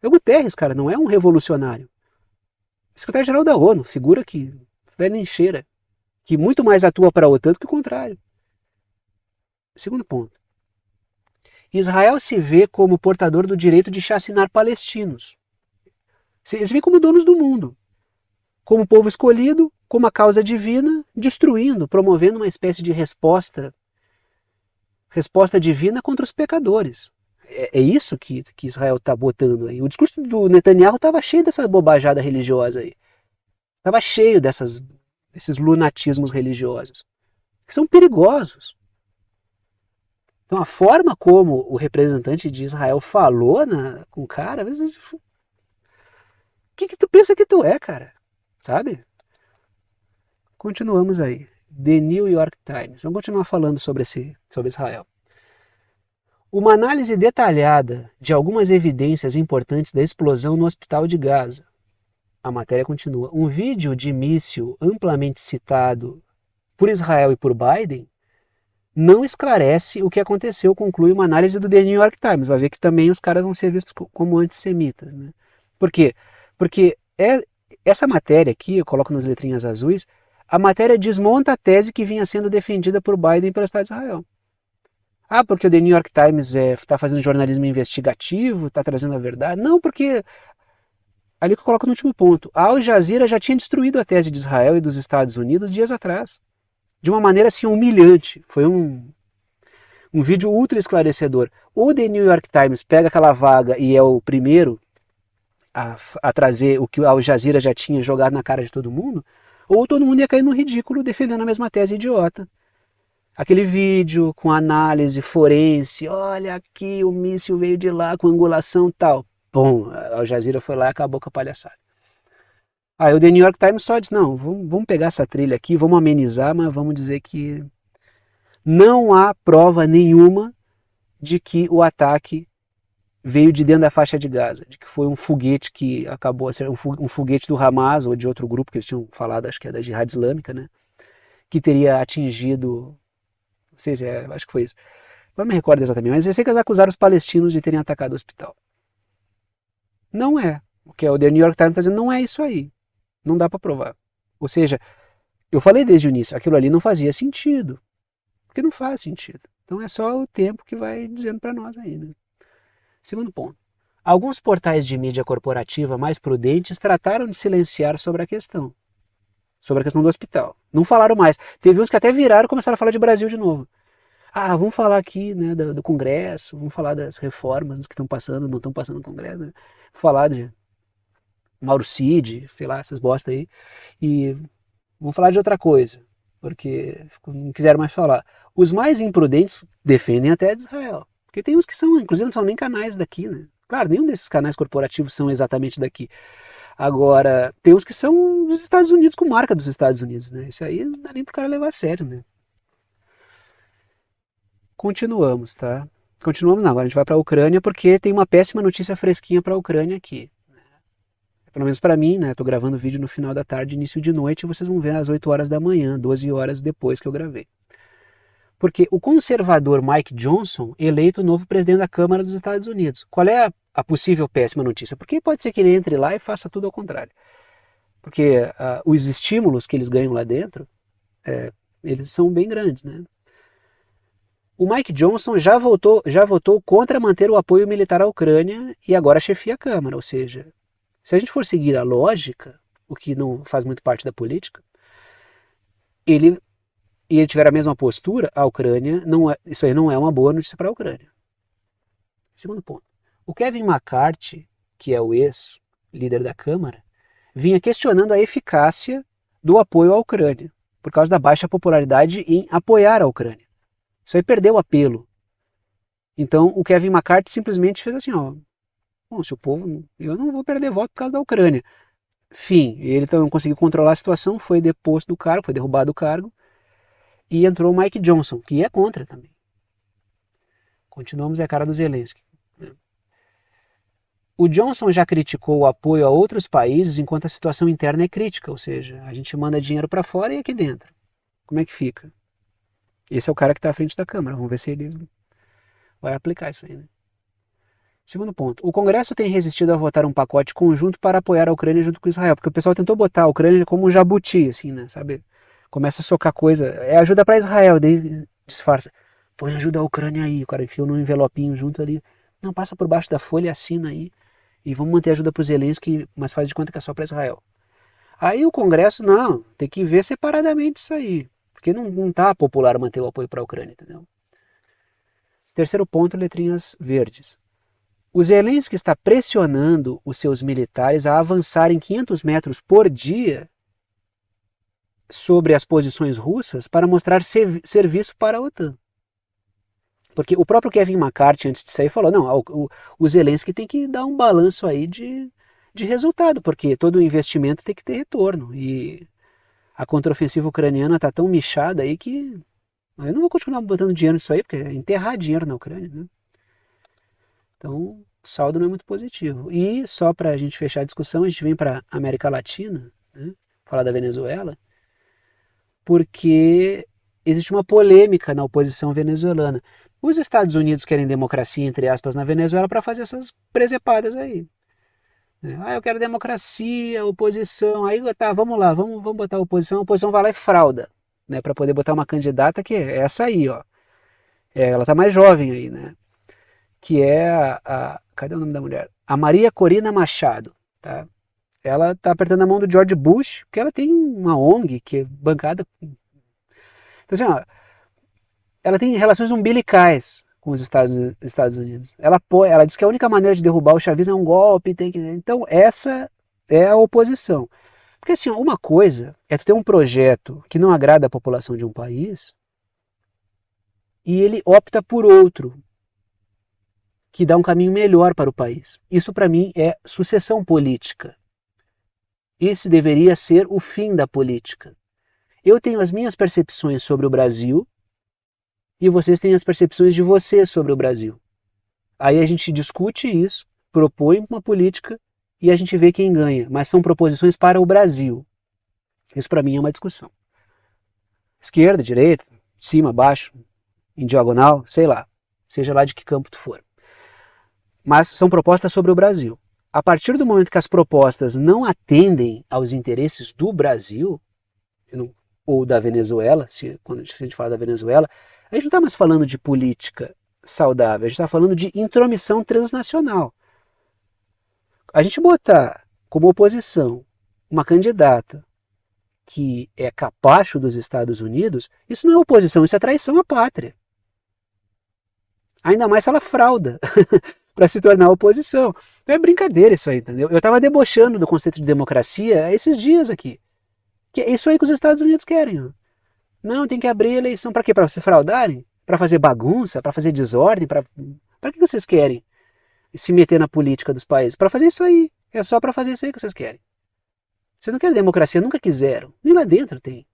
É o Guterres, cara, não é um revolucionário. Secretário-geral da ONU, figura que velha nem cheira, que muito mais atua para a OTAN do que o contrário. Segundo ponto. Israel se vê como portador do direito de chacinar palestinos. Eles veem como donos do mundo, como povo escolhido, como a causa divina, destruindo, promovendo uma espécie de resposta divina contra os pecadores. É isso que Israel está botando aí. O discurso do Netanyahu estava cheio dessa bobajada religiosa aí. Estava cheio desses lunatismos religiosos, que são perigosos. Então a forma como o representante de Israel falou com o cara, às vezes... O que tu pensa que tu é, cara? Sabe? Continuamos aí. The New York Times. Vamos continuar falando sobre Israel. Uma análise detalhada de algumas evidências importantes da explosão no hospital de Gaza. A matéria continua. Um vídeo de míssil amplamente citado por Israel e por Biden não esclarece o que aconteceu, conclui uma análise do The New York Times. Vai ver que também os caras vão ser vistos como antissemitas. Né? Por quê? Porque essa matéria aqui, eu coloco nas letrinhas azuis, a matéria desmonta a tese que vinha sendo defendida por Biden e pelo Estado de Israel. Ah, porque o The New York Times está fazendo jornalismo investigativo, está trazendo a verdade. Não, porque, ali que eu coloco no último ponto, a Al Jazeera já tinha destruído a tese de Israel e dos Estados Unidos dias atrás. De uma maneira assim humilhante. Foi um vídeo ultra esclarecedor. O The New York Times pega aquela vaga e é o primeiro a trazer o que a Al Jazeera já tinha jogado na cara de todo mundo, ou todo mundo ia cair no ridículo defendendo a mesma tese idiota. Aquele vídeo com análise forense, olha aqui o míssil veio de lá com angulação tal. Bom, a Al Jazeera foi lá e acabou com a palhaçada. Aí o The New York Times só disse, não, vamos pegar essa trilha aqui, vamos amenizar, mas vamos dizer que não há prova nenhuma de que o ataque veio de dentro da faixa de Gaza, de que foi um foguete que acabou a ser um foguete do Hamas ou de outro grupo que eles tinham falado, acho que é da Jihad Islâmica, né, que teria atingido, não sei se acho que foi isso. Agora não me recordo exatamente, mas eu sei que eles acusaram os palestinos de terem atacado o hospital. Não é. O que o The New York Times está dizendo não é isso aí. Não dá para provar. Ou seja, eu falei desde o início, aquilo ali não fazia sentido. Porque não faz sentido. Então é só o tempo que vai dizendo para nós aí. Né? Segundo ponto. Alguns portais de mídia corporativa mais prudentes trataram de silenciar sobre a questão do hospital. Não falaram mais. Teve uns que até viraram e começaram a falar de Brasil de novo. Ah, vamos falar aqui, né, do Congresso, vamos falar das reformas que estão passando, não estão passando no Congresso. Né? Vamos falar de Mauro Cid, sei lá, essas bosta aí. E vamos falar de outra coisa, porque não quiseram mais falar. Os mais imprudentes defendem até de Israel. Porque tem uns que são, inclusive não são nem canais daqui, né? Claro, nenhum desses canais corporativos são exatamente daqui. Agora, tem uns que são dos Estados Unidos com marca dos Estados Unidos, né? Isso aí não dá nem pro cara levar a sério, né? Continuamos, tá? Continuamos não, agora a gente vai para a Ucrânia porque tem uma péssima notícia fresquinha para a Ucrânia aqui. Pelo menos para mim, né? Tô gravando o vídeo no final da tarde, início de noite, e vocês vão ver às 8 horas da manhã, 12 horas depois que eu gravei. Porque o conservador Mike Johnson, eleito o novo presidente da Câmara dos Estados Unidos. Qual é a possível péssima notícia? Porque pode ser que ele entre lá e faça tudo ao contrário. Porque os estímulos que eles ganham lá dentro, eles são bem grandes, né? O Mike Johnson já votou contra manter o apoio militar à Ucrânia e agora chefia a Câmara. Ou seja, se a gente for seguir a lógica, o que não faz muito parte da política, ele tiver a mesma postura, a Ucrânia, isso aí não é uma boa notícia para a Ucrânia. Segundo ponto. O Kevin McCarthy, que é o ex-líder da Câmara, vinha questionando a eficácia do apoio à Ucrânia, por causa da baixa popularidade em apoiar a Ucrânia. Isso aí perdeu o apelo. Então o Kevin McCarthy simplesmente fez assim, ó, bom, se o povo, eu não vou perder voto por causa da Ucrânia. Fim, ele então não conseguiu controlar a situação, foi deposto do cargo, foi derrubado do cargo, e entrou o Mike Johnson, que é contra também. Continuamos a cara do Zelensky. O Johnson já criticou o apoio a outros países enquanto a situação interna é crítica, ou seja, a gente manda dinheiro para fora e aqui dentro. Como é que fica? Esse é o cara que está à frente da Câmara, vamos ver se ele vai aplicar isso aí, né? Segundo ponto, o Congresso tem resistido a votar um pacote conjunto para apoiar a Ucrânia junto com Israel, porque o pessoal tentou botar a Ucrânia como um jabuti, assim, né, sabe? Começa a socar coisa, é ajuda para Israel, daí disfarça. Põe ajuda à Ucrânia aí, o cara enfiou num envelopinho junto ali. Não, passa por baixo da folha e assina aí. E vamos manter ajuda para os Zelensky, mas faz de conta que é só para Israel. Aí o Congresso, não, tem que ver separadamente isso aí, porque não tá popular manter o apoio para a Ucrânia, entendeu? Terceiro ponto, letrinhas verdes. O Zelensky está pressionando os seus militares a avançarem 500 metros por dia sobre as posições russas para mostrar serviço para a OTAN. Porque o próprio Kevin McCarthy, antes de sair, falou, não, o Zelensky tem que dar um balanço aí de resultado, porque todo investimento tem que ter retorno. E a contraofensiva ucraniana está tão michada aí que eu não vou continuar botando dinheiro nisso aí, porque é enterrar dinheiro na Ucrânia, né? Então, o saldo não é muito positivo. E só para a gente fechar a discussão, a gente vem para a América Latina, né, falar da Venezuela, porque existe uma polêmica na oposição venezuelana. Os Estados Unidos querem democracia, entre aspas, na Venezuela para fazer essas presepadas aí. Ah, eu quero democracia, oposição. Aí tá, vamos lá, vamos botar a oposição vai lá e frauda, né, para poder botar uma candidata que é essa aí, ó. Ela tá mais jovem aí, né? Que é cadê o nome da mulher? A Maria Corina Machado, tá? Ela tá apertando a mão do George Bush, porque ela tem uma ONG que é bancada. Então assim, ó, ela tem relações umbilicais com os Estados Unidos. Ela diz que a única maneira de derrubar o chavismo é um golpe, então essa é a oposição. Porque assim, uma coisa é tu ter um projeto que não agrada a população de um país e ele opta por outro, que dá um caminho melhor para o país. Isso para mim é sucessão política. Esse deveria ser o fim da política. Eu tenho as minhas percepções sobre o Brasil e vocês têm as percepções de vocês sobre o Brasil. Aí a gente discute isso, propõe uma política e a gente vê quem ganha. Mas são proposições para o Brasil. Isso para mim é uma discussão. Esquerda, direita, cima, baixo, em diagonal, sei lá. Seja lá de que campo tu for. Mas são propostas sobre o Brasil. A partir do momento que as propostas não atendem aos interesses do Brasil, ou da Venezuela, quando a gente fala da Venezuela, a gente não está mais falando de política saudável, a gente está falando de intromissão transnacional. A gente botar como oposição uma candidata que é capacho dos Estados Unidos, isso não é oposição, isso é traição à pátria. Ainda mais se ela frauda para se tornar oposição. Então é brincadeira isso aí, entendeu? Eu estava debochando do conceito de democracia esses dias aqui. Que é isso aí que os Estados Unidos querem. Ó. Não, tem que abrir eleição para quê? Para se fraudarem? Para fazer bagunça? Para fazer desordem? Para que vocês querem se meter na política dos países? Para fazer isso aí. É só para fazer isso aí que vocês querem. Vocês não querem democracia, nunca quiseram. Nem lá dentro tem.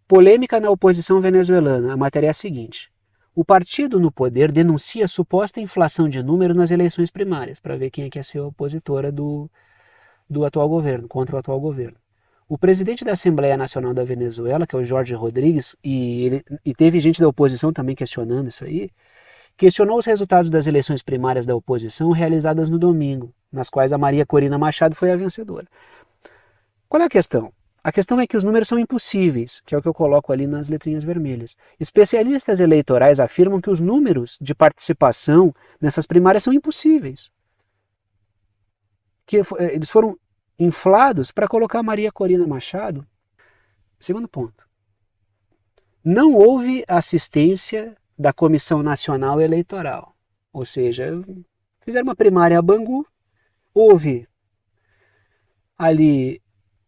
Polêmica na oposição venezuelana. A matéria é a seguinte. O partido no poder denuncia suposta inflação de números nas eleições primárias, para ver quem é que ia ser a opositora do atual governo, contra o atual governo. O presidente da Assembleia Nacional da Venezuela, que é o Jorge Rodrigues, e teve gente da oposição também questionando isso aí, questionou os resultados das eleições primárias da oposição realizadas no domingo, nas quais a Maria Corina Machado foi a vencedora. Qual é a questão? A questão é que os números são impossíveis, que é o que eu coloco ali nas letrinhas vermelhas. Especialistas eleitorais afirmam que os números de participação nessas primárias são impossíveis. Que eles foram inflados para colocar Maria Corina Machado. Segundo ponto. Não houve assistência da Comissão Nacional Eleitoral. Ou seja, fizeram uma primária a Bangu, houve ali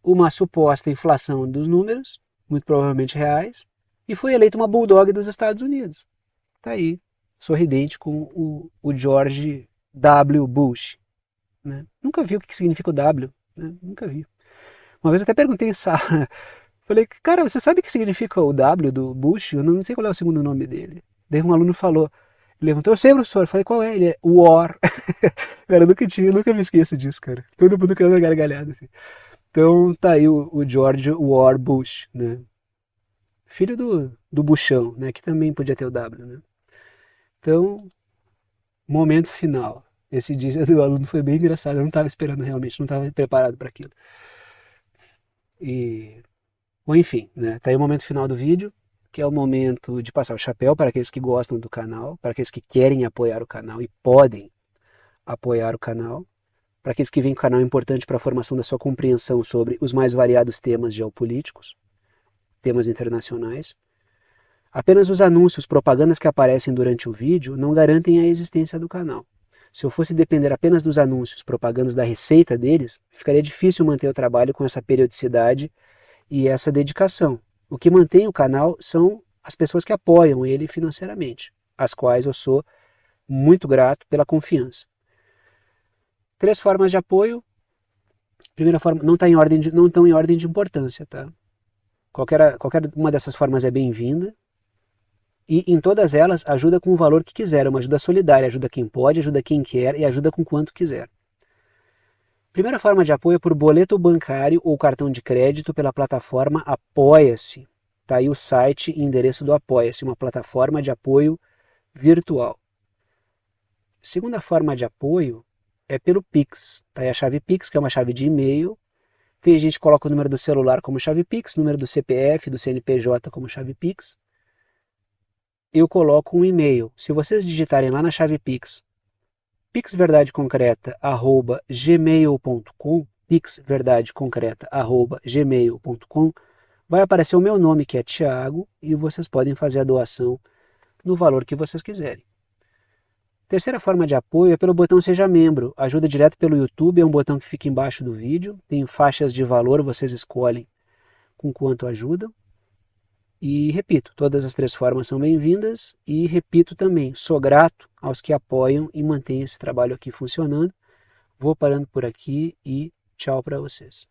uma suposta inflação dos números, muito provavelmente reais, e foi eleita uma bulldog dos Estados Unidos. Está aí, sorridente com o George W. Bush. Né? Nunca vi o que significa o W, né? Nunca vi. Uma vez até perguntei em sala, falei, cara, você sabe o que significa o W do Bush? Eu não sei qual é o segundo nome dele. Daí um aluno falou, levantou, eu sei, professor. Eu falei, qual é? Ele é War. Cara, eu nunca me esqueço disso, cara. Todo mundo caiu na gargalhada. Assim. Então tá aí o George War Bush, né? Filho do Buchão, né? Que também podia ter o W, né? Então, momento final. Esse dia do aluno foi bem engraçado. Eu não estava esperando realmente, não estava preparado para aquilo. Bom, enfim, né? Tá aí o momento final do vídeo, que é o momento de passar o chapéu para aqueles que gostam do canal, para aqueles que querem apoiar o canal e podem apoiar o canal. Para aqueles que veem que o canal é importante para a formação da sua compreensão sobre os mais variados temas geopolíticos, temas internacionais. Apenas os anúncios, propagandas que aparecem durante o vídeo não garantem a existência do canal. Se eu fosse depender apenas dos anúncios, propagandas da receita deles, ficaria difícil manter o trabalho com essa periodicidade e essa dedicação. O que mantém o canal são as pessoas que apoiam ele financeiramente, às quais eu sou muito grato pela confiança. 3 formas de apoio. Primeira forma, não estão em ordem de importância, tá? Qualquer uma dessas formas é bem-vinda. E em todas elas, ajuda com o valor que quiser. Uma ajuda solidária, ajuda quem pode, ajuda quem quer e ajuda com quanto quiser. Primeira forma de apoio é por boleto bancário ou cartão de crédito pela plataforma Apoia-se. Está aí o site e endereço do Apoia-se, uma plataforma de apoio virtual. Segunda forma de apoio é pelo Pix. Tá aí a chave Pix, que é uma chave de e-mail. Tem gente que coloca o número do celular como chave Pix, número do CPF, do CNPJ como chave Pix. Eu coloco um e-mail. Se vocês digitarem lá na chave Pix, pixverdadeconcreta@gmail.com, pixverdadeconcreta@gmail.com, vai aparecer o meu nome, que é Thiago, e vocês podem fazer a doação no valor que vocês quiserem. Terceira forma de apoio é pelo botão Seja Membro. Ajuda direto pelo YouTube, é um botão que fica embaixo do vídeo. Tem faixas de valor, vocês escolhem com quanto ajudam. E repito, todas as 3 formas são bem-vindas. E repito também, sou grato aos que apoiam e mantêm esse trabalho aqui funcionando. Vou parando por aqui e tchau para vocês.